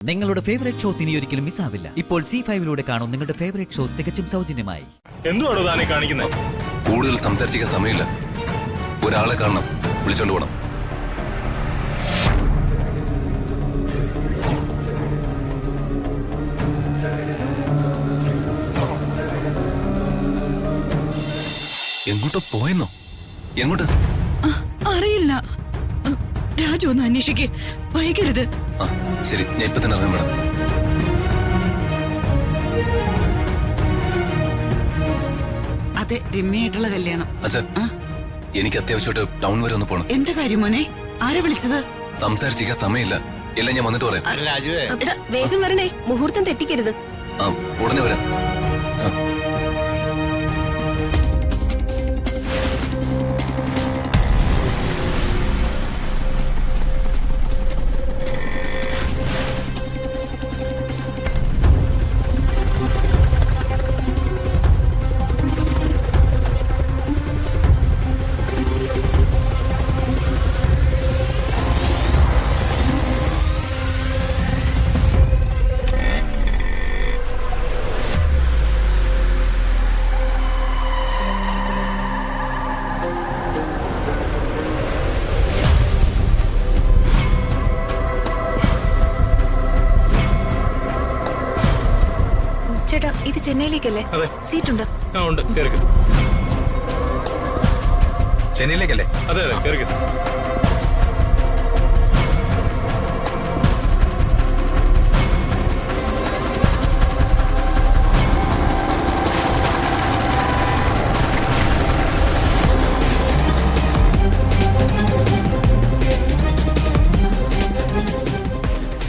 നിങ്ങളുടെ favourite shows ഇനി ഒരിക്കലും മിസ്സാവില്ല. ഇപ്പോൾ C5 കാണും നിങ്ങളുടെ ഫേവറേറ്റ് ഷോസ് തികച്ചും സൗജന്യമായി. എന്തുവാണോ താനെ കാണിക്കുന്നത്? കൂടുതൽ സംസാരിക്കാൻ സമയമില്ല. ഒരാളെ കാണണം, വിളിച്ചോണ്ട് പോകണം. എങ്ങോട്ടോ പോയെന്നോ? എങ്ങോട്ട് അറിയില്ല. രാജു ഒന്ന് അന്വേഷിക്കേ, വൈകരുത്. ആ ശരി, ഞാൻ ഇപ്പൊ തന്നെ ഇറങ്ങാൻ മേഡം. അതെ, രമ്യയായിട്ടുള്ള കല്യാണം. അച്ഛാ, എനിക്ക് അത്യാവശ്യമായിട്ട് ടൗൺ വരെ ഒന്ന് പോണം. എന്താ കാര്യം മോനെ? ആരെ വിളിച്ചത്? സംസാരിച്ചിരിക്കാൻ സമയമില്ല. എല്ലാം ഞാൻ വന്നിട്ട് പറയാം. വേഗം വരണേ, മുഹൂർത്തം തെറ്റിക്കരുത്. ആ ഉടനെ വരാം. ചേട്ടാ, ഇത് ചെന്നൈയിലേക്കല്ലേ? അതെ. സീറ്റുണ്ടോ? ഉണ്ട്, കേറിക്കോ. ചെന്നൈയിലേക്കല്ലേ? അതെ അതെ, കേറിക്കോ.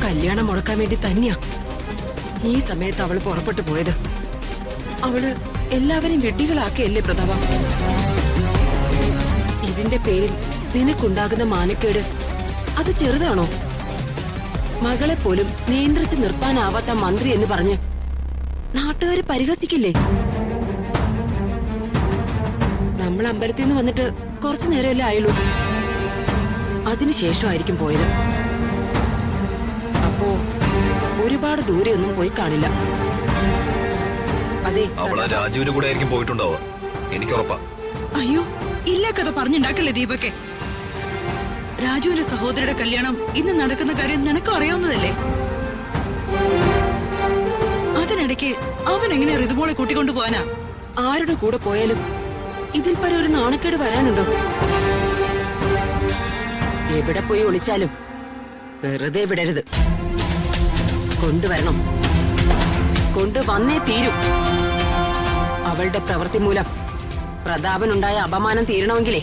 കല്യാണം മുടക്കാൻ വേണ്ടി തന്നെയാ ഈ സമയത്ത് അവള് പുറപ്പെട്ടു പോയത്. അവള് എല്ലാവരെയും വെട്ടികളാക്കിയല്ലേ പ്രതാപ? ഇതിന്റെ പേരിൽ നിനക്കുണ്ടാകുന്ന മാനക്കേട് അത് ചെറുതാണോ? മകളെ പോലും നിയന്ത്രിച്ച് നിർത്താനാവാത്ത മന്ത്രി എന്ന് പറഞ്ഞ് നാട്ടുകാര് പരിഹസിക്കില്ലേ? നമ്മൾ അമ്പലത്തിൽ നിന്ന് വന്നിട്ട് കുറച്ചു നേരമല്ലേ ആയുള്ളൂ. അതിനുശേഷമായിരിക്കും പോയത്. അപ്പോ ഒരുപാട് ദൂരെയൊന്നും പോയി കാണില്ല. അതെ, അവളെ രാജുവിന്റെ കൂടെ ആയിരിക്കും പോയിട്ടുണ്ടാവുക, എനിക്ക് ഉറപ്പാ. അയ്യോ, ഇല്ല കഥ പറഞ്ഞുണ്ടാക്കല്ലേ ദീപക്കെ. രാജുവിന്റെ സഹോദരിയുടെ കല്യാണം ഇന്ന് നടക്കുന്ന കാര്യം നിനക്കും അറിയാവുന്നതല്ലേ? അതിനിടയ്ക്ക് അവൻ എങ്ങനെ ഋതുമോളെ കൂട്ടിക്കൊണ്ടു പോവാനാ? ആരുടെ കൂടെ പോയാലും ഇതിൽ പരം ഒരു നാണക്കേട് വരാനുണ്ടോ? എവിടെ പോയി ഒളിച്ചാലും വെറുതെ വിടരുത്. കൊണ്ടുവരണം, കൊണ്ടുവന്നേ തീരൂ. അവളുടെ പ്രവൃത്തി മൂലം പ്രതാപനുണ്ടായ അപമാനം തീരണമെങ്കിലേ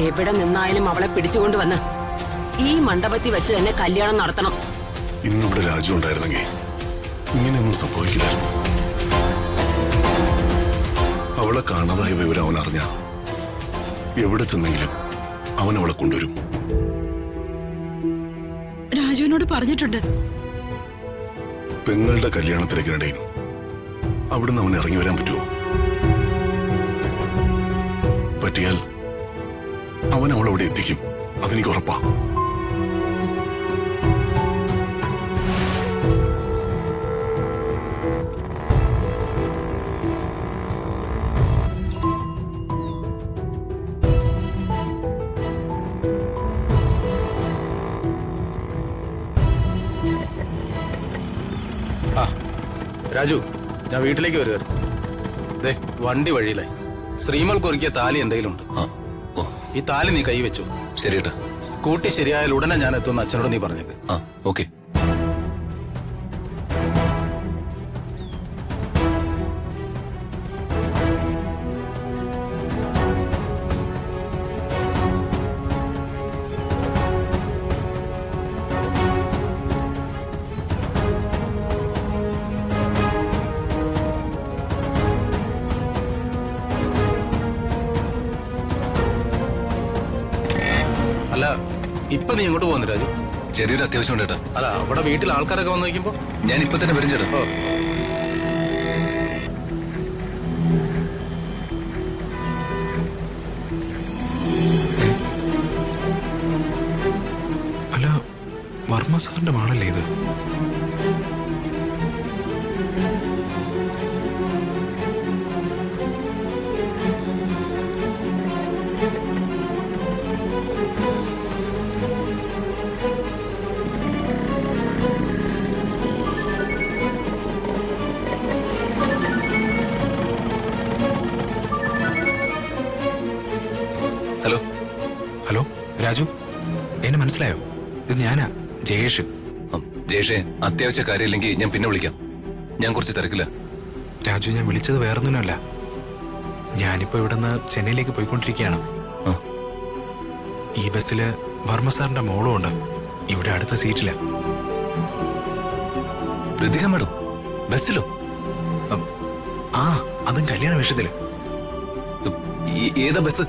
എവിടെ നിന്നായാലും അവളെ പിടിച്ചുകൊണ്ടുവന്ന് ഈ മണ്ഡപത്തിൽ വെച്ച് തന്നെ കല്യാണം നടത്തണം. ഇന്നിവിടെ രാജു ഉണ്ടായിരുന്നെങ്കിൽ ഇങ്ങനെയൊന്നും സംഭവിക്കില്ലായിരുന്നു. അവളെ കാണാതായ വിവരം അവൻ അറിഞ്ഞ എവിടെ ചെന്നെങ്കിലും അവൻ അവളെ കൊണ്ടുവരും. രാജുവിനോട് പറഞ്ഞിട്ടുണ്ട്. പെങ്ങളുടെ കല്യാണത്തിലേക്കിനിടയിൽ അവിടുന്ന് അവൻ ഇറങ്ങി വരാൻ പറ്റുമോ? പറ്റിയാൽ അവൻ അവളവിടെ എത്തിക്കും, അതെനിക്ക് ഉറപ്പാ. രാജു, ഞാൻ വീട്ടിലേക്ക് വരുമായിരുന്നു. ദേ, വണ്ടി വഴിയിലായി. ശ്രീമൽ കുറിക്കിയ താലി എന്തെങ്കിലും ഉണ്ട്? ഈ താലി നീ കൈ വെച്ചു. ശരി ഏട്ടാ. സ്കൂട്ടി ശരിയായാൽ ഉടനെ ഞാൻ എത്തുന്ന അച്ഛനോട് നീ പറഞ്ഞേക്ക്. ആ ഓക്കെ. അല്ല, ഇപ്പൊ നീ എങ്ങോട്ട് പോകുന്നു രാജു? ചെറിയൊരു അത്യാവശ്യം ഉണ്ട് ഏട്ടാ. അല്ല, അവിടെ വീട്ടിൽ ആൾക്കാരൊക്കെ വന്നു നോക്കുമ്പോ ഞാൻ ഇപ്പൊ തന്നെ വരും ചേട്ടാ. വർമ്മ വർമ്മ സാറിന്റെ മാളല്ലേ ഇത്? ഹലോ. ഹലോ രാജു, എന്നെ മനസ്സിലായോ? ഇത് ഞാനാ, ജയേഷ്. ജയേഷേ, അത്യാവശ്യ കാര്യമില്ലെങ്കിൽ ഞാൻ പിന്നെ വിളിക്കാം. ഞാൻ കുറച്ച് തിരക്കില്ല. രാജു, ഞാൻ വിളിച്ചത് വേറൊന്നിനല്ല. ഞാനിപ്പോ ഇവിടുന്ന് ചെന്നൈയിലേക്ക് പോയിക്കൊണ്ടിരിക്കുകയാണ്. ഈ ബസ്സില് വർമ്മ സാറിന്റെ മോളും ഉണ്ട്. ഇവിടെ അടുത്ത സീറ്റില്ല. ഋതിക മേഡം ബസ്സിലോ? ആ, അതും കല്യാണ വേഷത്തില്. ഏതാ ബസ്?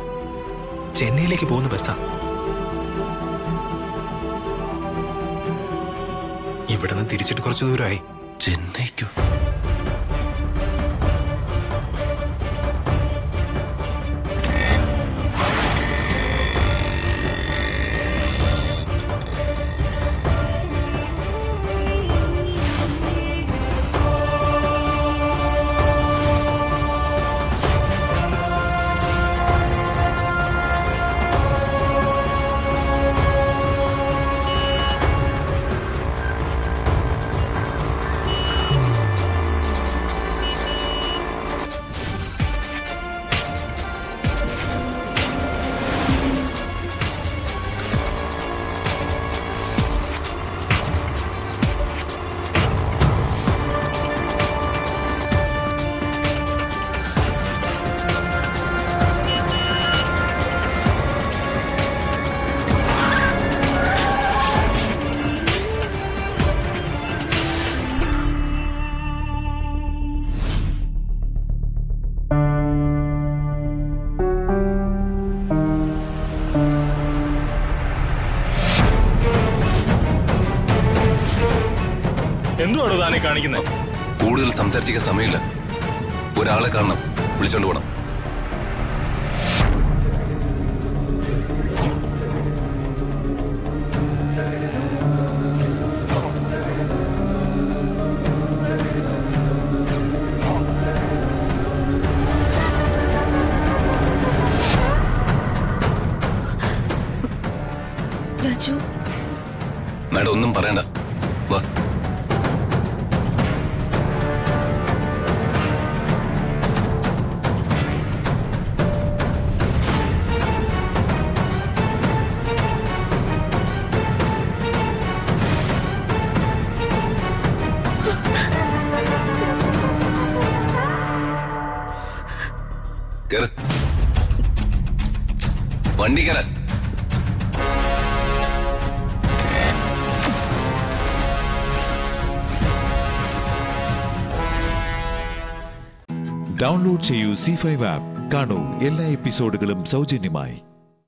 ചെന്നൈയിലേക്ക് പോകുന്ന ബസ്സാ. ഇവിടുന്ന് തിരിച്ചിട്ട് കുറച്ചു ദൂരമായി. ചെന്നൈക്കോ? എന്തുവാണോ താനീ കാണിക്കുന്നത്? കൂടുതൽ സംസാരിച്ചിരിക്കാൻ സമയമില്ല. ഒരാളെ കാണണം, വിളിച്ചോണ്ട് പോണം. രാജു, മാഡം ഒന്നും പറയണ്ട, വാ. കേറ്, വണ്ടി കയറാൻ. ഡൗൺലോഡ് ചെയ്യൂ C5 ആപ്പ്. കാണൂ എല്ലാ എപ്പിസോഡുകളും സൗജന്യമായി.